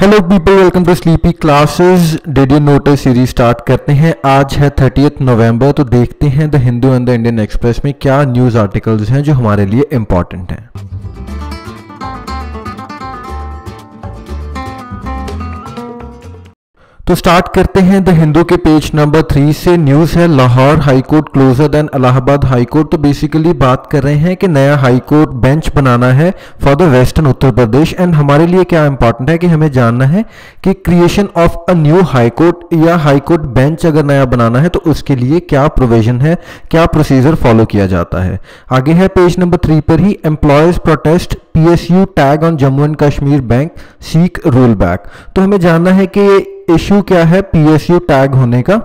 Hello people, welcome to sleepy classes. Did you notice series start करते हैं। आज है 30 नवंबर, तो देखते हैं the Hindu and the Indian Express में क्या न्यूज़ आर्टिकल्स हैं जो हमारे लिए इम्पॉर्टेंट हैं। तो स्टार्ट करते हैं द हिंदू के पेज नंबर 3 से। न्यूज़ है Lahore high court closure then Allahabad high court. तो बेसिकली बात कर रहे हैं कि नया हाई कोर्ट बेंच बनाना है for the western Uttar Pradesh. And हमारे लिए क्या इंपॉर्टेंट है कि हमें जानना है कि creation of a new high court या हाई कोर्ट बेंच अगर नया बनाना है तो उसके लिए क्या प्रोविजन है, क्या प्रोसीजर फॉलो किया जाता है। आगे है पेज नंबर 3 पर ही, employees protest PSU tag on Jammu and Kashmir bank seek roll back. तो हमें जानना है कि इश्यू क्या है PSU टैग होने का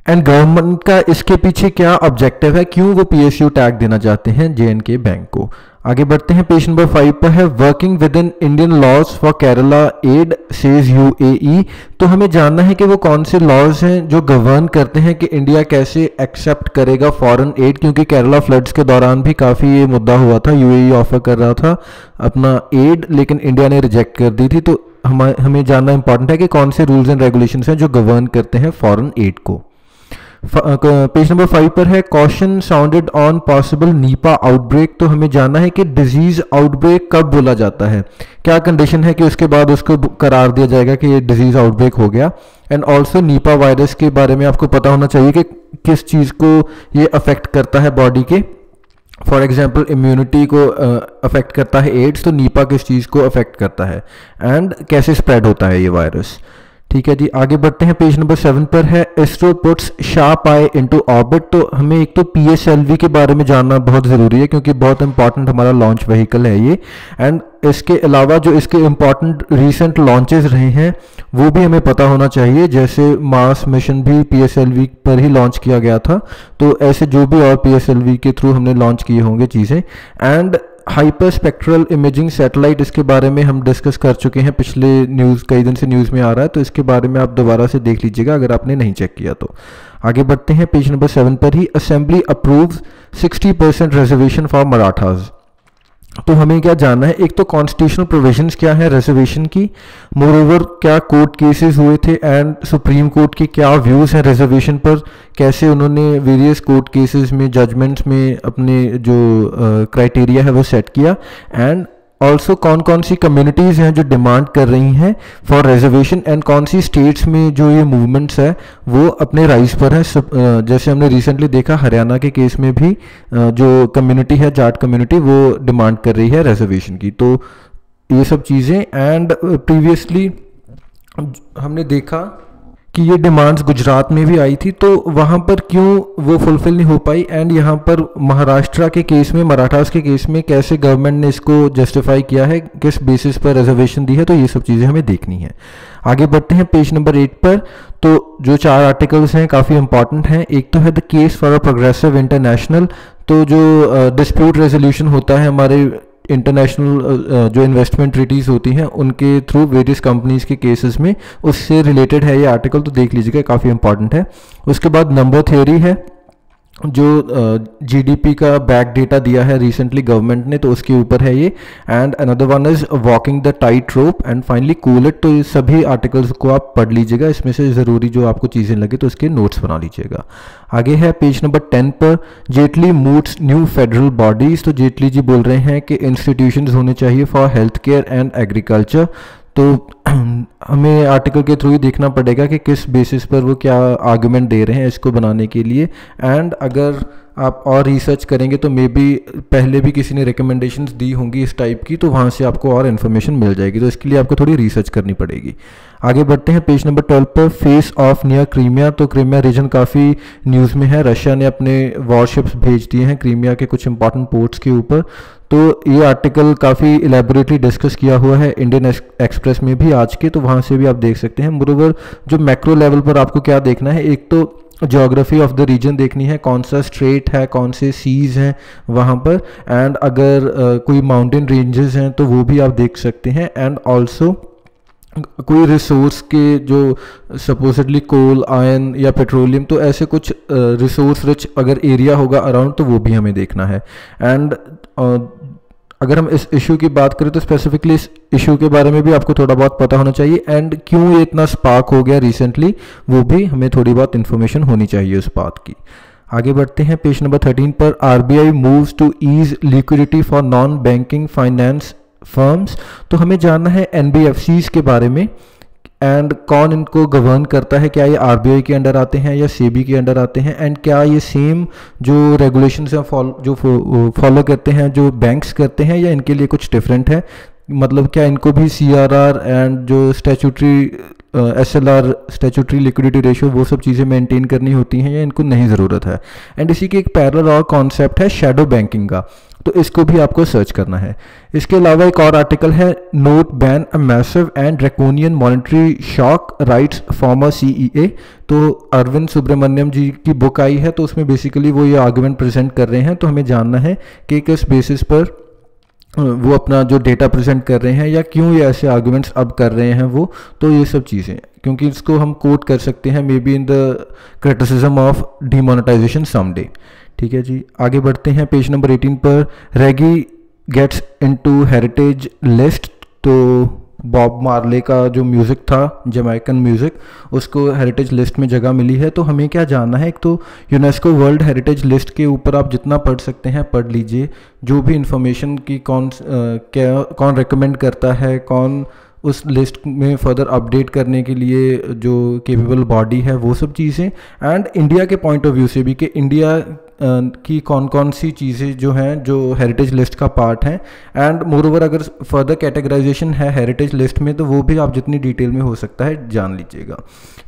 एंड गवर्नमेंट का इसके पीछे क्या ऑब्जेक्टिव है, क्यों वो PSU टैग देना चाहते हैं JNK बैंक को। आगे बढ़ते हैं, पेज नंबर 5 पर है working with in Indian laws for Kerala aid says UAE। तो हमें जानना है कि वो कौन से लॉज हैं जो गवर्न करते हैं कि इंडिया कैसे एक्सेप्ट करेगा फॉरेन एड, क्योंकि केरला फ्लड्स के दौरान भी काफ़ी ये मुद्दा हुआ था। UAE ऑफर कर रहा था अपना एड, लेकिन इंडिया ने रिजेक्ट कर दी थी। तो हमें जानना इंपॉर्टेंट है कि कौन से रूल्स एंड रेगुलेशंस हैं जो गवर्न करते हैं फॉरेन एड को। पेज नंबर 5 पर है caution sounded on possible Nipah outbreak. तो हमें जानना है कि डिजीज आउटब्रेक कब बोला जाता है, क्या कंडीशन है कि उसके बाद उसको करार दिया जाएगा कि ये डिजीज आउटब्रेक हो गया। एंड ऑल्सो नीपा वायरस के बारे में आपको पता होना चाहिए कि किस चीज़ को ये अफेक्ट करता है बॉडी के। फॉर एग्जाम्पल इम्यूनिटी को अफेक्ट करता है एड्स, तो नीपा किस चीज़ को अफेक्ट करता है एंड कैसे स्प्रेड होता है ये वायरस। ठीक है जी, आगे बढ़ते हैं, पेज नंबर 7 पर है इसरो पुट्स शार्प आई इनटू ऑर्बिट। तो हमें एक तो PSLV के बारे में जानना बहुत ज़रूरी है क्योंकि बहुत इंपॉर्टेंट हमारा लॉन्च व्हीकल है ये। एंड इसके अलावा जो इसके इम्पॉर्टेंट रीसेंट लॉन्चेस रहे हैं वो भी हमें पता होना चाहिए, जैसे मार्स मिशन भी PSLV पर ही लॉन्च किया गया था। तो ऐसे जो भी और PSLV के थ्रू हमने लॉन्च किए होंगे चीज़ें। And hyper spectral imaging satellite, इसके बारे में हम डिस्कस कर चुके हैं पिछले न्यूज़, कई दिन से न्यूज़ में आ रहा है, तो इसके बारे में आप दोबारा से देख लीजिएगा अगर आपने नहीं चेक किया तो। आगे बढ़ते हैं, पेज नंबर 7 पर ही, assembly approves 60% reservation for Marathas. तो हमें क्या जानना है, एक तो कॉन्स्टिट्यूशनल प्रोविजंस क्या है रिजर्वेशन की, मोरओवर क्या कोर्ट केसेस हुए थे एंड सुप्रीम कोर्ट के क्या व्यूज़ हैं रिजर्वेशन पर, कैसे उन्होंने वेरियस कोर्ट केसेस में जजमेंट्स में अपने जो क्राइटेरिया है वो सेट किया। एंड ऑल्सो कौन कौन सी कम्युनिटीज़ हैं जो डिमांड कर रही हैं फॉर रिजर्वेशन एंड कौन सी स्टेट्स में जो ये मूवमेंट्स है वो अपने राइज पर है। जैसे हमने रिसेंटली देखा हरियाणा के केस में भी जो कम्युनिटी है जाट कम्युनिटी वो डिमांड कर रही है रिजर्वेशन की। तो ये सब चीज़ें एंड प्रीवियसली हमने देखा कि ये डिमांड्स गुजरात में भी आई थी, तो वहाँ पर क्यों वो फुलफिल नहीं हो पाई। एंड यहाँ पर महाराष्ट्र के केस में, मराठास के केस में कैसे गवर्नमेंट ने इसको जस्टिफाई किया है, किस बेसिस पर रिजर्वेशन दी है, तो ये सब चीज़ें हमें देखनी है। आगे बढ़ते हैं, पेज नंबर 8 पर। तो जो 4 आर्टिकल्स हैं काफ़ी इंपॉर्टेंट हैं। एक तो है the case for a progressive international. तो जो डिस्प्यूट रेजोल्यूशन होता है हमारे इंटरनेशनल जो इन्वेस्टमेंट ट्रीटीज़ होती हैं उनके थ्रू वेरियस कंपनीज़ के केसेस में, उससे रिलेटेड है ये आर्टिकल, तो देख लीजिएगा काफ़ी इंपॉर्टेंट है। उसके बाद नंबर थ्योरी है, जो GDP का बैक डेटा दिया है रिसेंटली गवर्नमेंट ने, तो उसके ऊपर है ये। And another one is walking the tight rope and finally cool it. तो ये सभी आर्टिकल्स को आप पढ़ लीजिएगा, इसमें से ज़रूरी जो आपको चीज़ें लगे तो उसके नोट्स बना लीजिएगा। आगे है पेज नंबर 10 पर, Jaitley moods new federal bodies. तो जेटली जी बोल रहे हैं कि इंस्टीट्यूशंस होने चाहिए for health care and agriculture. तो हमें आर्टिकल के थ्रू ही देखना पड़ेगा कि किस बेसिस पर वो क्या आर्गुमेंट दे रहे हैं इसको बनाने के लिए। एंड अगर आप और रिसर्च करेंगे तो मे बी पहले भी किसी ने रिकमेंडेशंस दी होंगी इस टाइप की, तो वहाँ से आपको और इन्फॉर्मेशन मिल जाएगी, तो इसके लिए आपको थोड़ी रिसर्च करनी पड़ेगी। आगे बढ़ते हैं, पेज नंबर 12 पर, फेस ऑफ नियर क्रीमिया। तो क्रीमिया रीजन काफ़ी न्यूज़ में है, रशिया ने अपने वॉरशिप्स भेज दिए हैं क्रीमिया के कुछ इंपॉर्टेंट पोर्ट्स के ऊपर। तो ये आर्टिकल काफ़ी इलेबोरेटली डिस्कस किया हुआ है इंडियन एक्सप्रेस में भी आज के, तो वहाँ से भी आप देख सकते हैं। मोरोवर जो मैक्रो लेवल पर आपको क्या देखना है, एक तो ज्योग्राफी ऑफ द रीजन देखनी है, कौन सा स्ट्रेट है, कौन से सीज हैं वहाँ पर। एंड अगर कोई माउंटेन रेंजेस हैं तो वो भी आप देख सकते हैं। एंड ऑल्सो कोई रिसोर्स के जो सपोजिटली कोल, आयरन या पेट्रोलियम, तो ऐसे कुछ रिसोर्स रिच अगर एरिया होगा अराउंड तो वो भी हमें देखना है। एंड अगर हम इस इशू की बात करें तो स्पेसिफिकली इस इशू के बारे में भी आपको थोड़ा बहुत पता होना चाहिए, एंड क्यों ये इतना स्पार्क हो गया रिसेंटली वो भी हमें थोड़ी बहुत इन्फॉर्मेशन होनी चाहिए उस बात की। आगे बढ़ते हैं पेज नंबर 13 पर। RBI moves to ease liquidity for non banking finance firms. तो हमें जानना है एनबीएफसीज के बारे में एंड कौन इनको गवर्न करता है, क्या ये आरबीआई के अंडर आते हैं या सेबी के अंडर आते हैं, एंड क्या ये सेम जो रेगुलेशंस हैं फॉलो करते हैं जो बैंक्स करते हैं या इनके लिए कुछ डिफरेंट है। मतलब क्या इनको भी सीआरआर एंड जो statutory SLR statutory liquidity ratio वो सब चीज़ें मेंटेन करनी होती हैं या इनको नहीं ज़रूरत है। एंड इसी के एक पैरेलल और कॉन्सेप्ट है शैडो बैंकिंग का, तो इसको भी आपको सर्च करना है। इसके अलावा एक और आर्टिकल है note ban a massive and draconian monetary shock rights farmer CEA. तो अरविंद सुब्रमण्यम जी की बुक आई है, तो उसमें बेसिकली वो ये आर्गुमेंट प्रेजेंट कर रहे हैं। तो हमें जानना है कि किस बेसिस पर वो अपना जो डेटा प्रेजेंट कर रहे हैं या क्यों ये ऐसे आर्गुमेंट्स अब कर रहे हैं वो, तो ये सब चीज़ें क्योंकि इसको हम कोट कर सकते हैं maybe in the criticism of demonetisation someday. ठीक है जी, आगे बढ़ते हैं पेज नंबर 18 पर। रेगी गेट्स इनटू हेरिटेज लिस्ट। तो बॉब मार्ले का जो म्यूज़िक था जमैकन म्यूज़िक, उसको हेरिटेज लिस्ट में जगह मिली है। तो हमें क्या जानना है, एक तो यूनेस्को वर्ल्ड हेरिटेज लिस्ट के ऊपर आप जितना पढ़ सकते हैं पढ़ लीजिए, जो भी इंफॉर्मेशन की कौन रिकमेंड करता है, कौन उस लिस्ट में फर्दर अपडेट करने के लिए जो केपेबल बॉडी है, वो सब चीज़ें, एंड इंडिया के पॉइंट ऑफ व्यू से भी कि इंडिया की कौन कौन सी चीज़ें जो हैं जो हेरिटेज लिस्ट का पार्ट हैं, एंड मोरओवर अगर फर्दर कैटेगराइजेशन है हेरिटेज लिस्ट में तो वो भी आप जितनी डिटेल में हो सकता है जान लीजिएगा।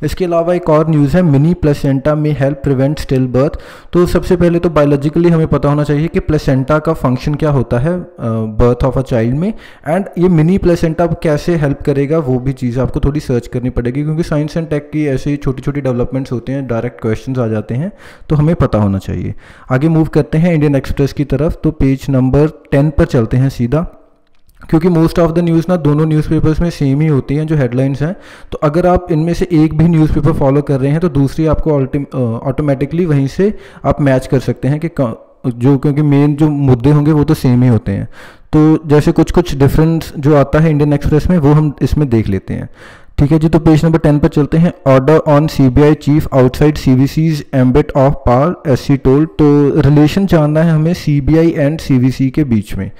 इसके अलावा एक और न्यूज़ है मिनी प्लेसेंटा में हेल्प प्रिवेंट स्टिल बर्थ। तो सबसे पहले तो बायोलॉजिकली हमें पता होना चाहिए कि प्लेसेंटा का फंक्शन क्या होता है बर्थ ऑफ अ चाइल्ड में, एंड ये मिनी प्लेसेंटा कैसे हेल्प करेगा वो भी चीज़ आपको थोड़ी सर्च करनी पड़ेगी, क्योंकि साइंस एंड टेक की ऐसी छोटी छोटी डेवलपमेंट्स होते हैं, डायरेक्ट क्वेश्चंस आ जाते हैं, तो हमें पता होना चाहिए। आगे मूव करते हैं इंडियन एक्सप्रेस की तरफ। तो पेज नंबर 10 पर चलते हैं सीधा, क्योंकि मोस्ट ऑफ द न्यूज़ ना दोनों न्यूज़पेपर्स में सेम ही होती हैं जो हेडलाइंस हैं। तो अगर आप इनमें से एक भी न्यूज़पेपर फॉलो कर रहे हैं तो दूसरी आपको ऑटोमेटिकली वहीं से आप मैच कर सकते हैं कि जो, क्योंकि मेन जो मुद्दे होंगे वो तो सेम ही होते हैं। तो जैसे कुछ कुछ डिफरेंस जो आता है इंडियन एक्सप्रेस में वो हम इसमें देख लेते हैं। ठीक है जी, तो पेज नंबर 10 पर चलते हैं। Order on CBI chief outside CVC's ambit of power SC told. तो रिलेशन जानना है हमें सीबीआई एंड सीवीसी के बीच में।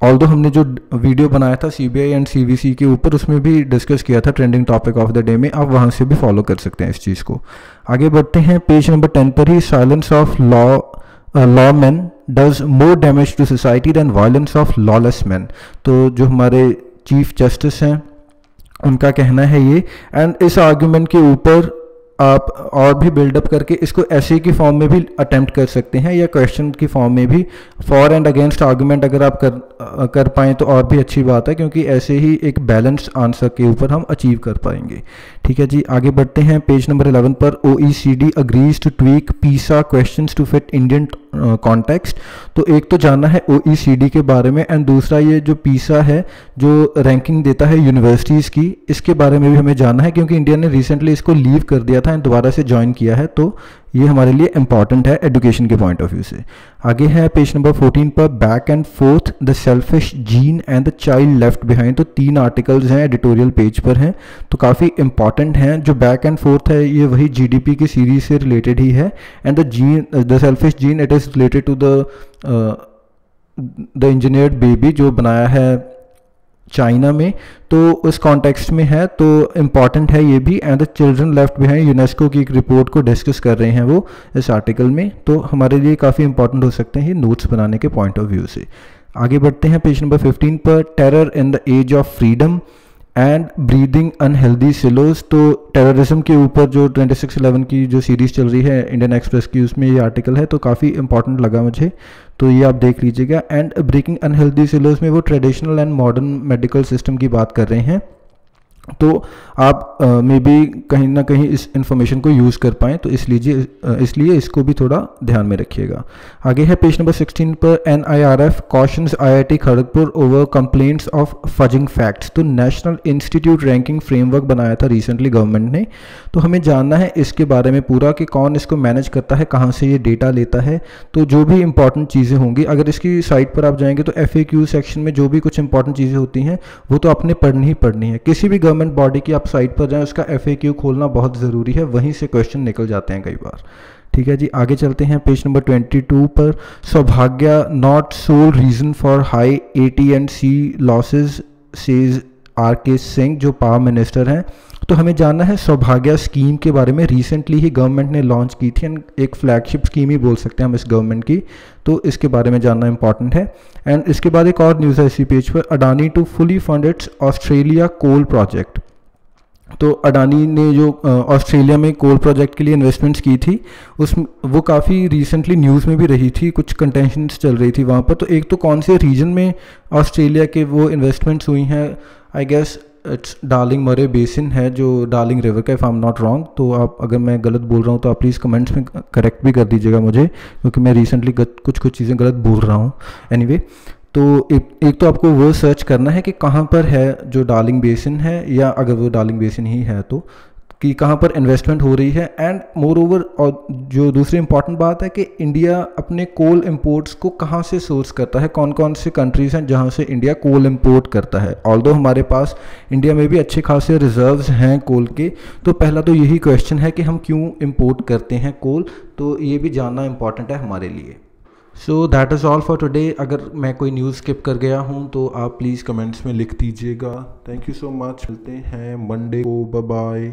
ऑल्दो हमने जो वीडियो बनाया था सीबीआई एंड सीवीसी के ऊपर उसमें भी डिस्कस किया था trending topic of the day में, आप वहाँ से भी फॉलो कर सकते हैं इस चीज़ को। आगे बढ़ते हैं पेज नंबर 10 पर ही। Silence of law man does more damage to society than violence of lawless man. तो जो हमारे चीफ जस्टिस हैं उनका कहना है ये, एंड इस आर्ग्यूमेंट के ऊपर आप और भी बिल्डअप करके इसको ऐसे की फॉर्म में भी अटेम्प्ट कर सकते हैं या क्वेश्चन की फॉर्म में भी। फॉर एंड अगेंस्ट आर्गूमेंट अगर आप कर पाएँ तो और भी अच्छी बात है, क्योंकि ऐसे ही एक बैलेंस आंसर के ऊपर हम अचीव कर पाएंगे। ठीक है जी, आगे बढ़ते हैं पेज नंबर 11 पर। OECD agrees to tweak PISA questions to fit Indian context. तो एक तो जानना है OECD के बारे में, एंड दूसरा ये जो पीसा है जो रैंकिंग देता है यूनिवर्सिटीज़ की, इसके बारे में भी हमें जानना है, क्योंकि इंडिया ने रिसेंटली इसको लीव कर दिया था एंड दोबारा से ज्वाइन किया है, तो ये हमारे लिए इंपॉर्टेंट है एजुकेशन के पॉइंट ऑफ व्यू से। आगे है पेज नंबर 14 पर। Back and fourth the selfish gene and the child left behind. तो 3 आर्टिकल्स हैं, एडिटोरियल पेज पर हैं, तो काफ़ी इंपॉर्टेंट हैं। जो बैक एंड फोर्थ है ये वही जीडीपी की सीरीज से रिलेटेड ही है, and the selfish gene it is related to the engineered baby जो बनाया है चाइना में, तो उस कॉन्टेक्स्ट में है, तो इम्पॉर्टेंट है ये भी। And the children left behind UNESCO की एक रिपोर्ट को डिस्कस कर रहे हैं वो इस आर्टिकल में, तो हमारे लिए काफ़ी इंपॉर्टेंट हो सकते हैं ये नोट्स बनाने के पॉइंट ऑफ व्यू से। आगे बढ़ते हैं पेज नंबर 15 पर। Terror in the age of freedom and breathing unhealthy silos. तो टेररिज्म के ऊपर जो 26/11 की जो सीरीज़ चल रही है इंडियन एक्सप्रेस की, उसमें ये आर्टिकल है, तो काफ़ी इंपॉर्टेंट लगा मुझे, तो ये आप देख लीजिएगा। एंड ब्रेकिंग अनहेल्दी सिलोज में वो traditional and modern medical system की बात कर रहे हैं, तो आप मे बी कहीं ना कहीं इस इंफॉर्मेशन को यूज़ कर पाएँ, तो इसलिए इसको भी थोड़ा ध्यान में रखिएगा। आगे है पेज नंबर 16 पर NIRF cautions IIT Kharagpur over complaints of fudging facts. तो नेशनल इंस्टीट्यूट रैंकिंग फ्रेमवर्क बनाया था रिसेंटली गवर्नमेंट ने, तो हमें जानना है इसके बारे में पूरा कि कौन इसको मैनेज करता है, कहाँ से ये डेटा लेता है। तो जो भी इंपॉर्टेंट चीज़ें होंगी, अगर इसकी साइट पर आप जाएंगे तो FAQ सेक्शन में जो भी कुछ इंपॉर्टेंट चीज़ें होती हैं वो तो आपने पढ़नी ही पढ़नी है। किसी भी गवर्नमेंट बॉडी की आप साइट पर जाएं, उसका FAQ खोलना बहुत ज़रूरी है, वहीं से क्वेश्चन निकल जाते हैं कई बार। ठीक है जी, आगे चलते हैं पेज नंबर 22 पर। सौभाग्य not soul reason for high AT&C losses says RK Singh, जो पावर मिनिस्टर हैं। तो हमें जानना है सौभाग्य स्कीम के बारे में। रिसेंटली ही गवर्नमेंट ने लॉन्च की थी, एक फ्लैगशिप स्कीम ही बोल सकते हैं हम इस गवर्नमेंट की, तो इसके बारे में जानना इंपॉर्टेंट है। एंड इसके बाद एक और न्यूज़ है इसी पेज पर, Adani to fully fund its Australia coal project. तो अडानी ने जो ऑस्ट्रेलिया में कोल प्रोजेक्ट के लिए इन्वेस्टमेंट्स की थी, वो काफ़ी रिसेंटली न्यूज़ में भी रही थी, कुछ कंटेंशंस चल रही थी वहाँ पर। तो एक तो कौन से रीजन में ऑस्ट्रेलिया के वो इन्वेस्टमेंट्स हुई हैं, आई गेस इट्स डार्लिंग मरे बेसिन है, जो डार्लिंग रिवर का, if I am not wrong. तो आप अगर मैं गलत बोल रहा हूँ तो आप प्लीज़ कमेंट्स में करेक्ट भी कर दीजिएगा मुझे, क्योंकि मैं रिसेंटली कुछ चीज़ें गलत बोल रहा हूँ। एनीवे, तो एक तो आपको वो सर्च करना है कि कहाँ पर है जो डार्लिंग बेसिन है, या अगर वो डार्लिंग बेसिन ही है तो कि कहाँ पर इन्वेस्टमेंट हो रही है। एंड मोर ओवर, और जो दूसरी इंपॉर्टेंट बात है कि इंडिया अपने कोल इंपोर्ट्स को कहाँ से सोर्स करता है, कौन कौन से कंट्रीज़ हैं जहाँ से इंडिया कोल इंपोर्ट करता है। ऑल्दो हमारे पास इंडिया में भी अच्छे खासे रिजर्व्स हैं कोल के, तो पहला तो यही क्वेश्चन है कि हम क्यों इंपोर्ट करते हैं कोल, तो ये भी जानना इंपॉर्टेंट है हमारे लिए। So that is all for today. अगर मैं कोई न्यूज़ स्किप कर गया हूँ तो आप प्लीज़ कमेंट्स में लिख दीजिएगा। थैंक यू सो मच, मिलते हैं मंडे को, बाय बाय।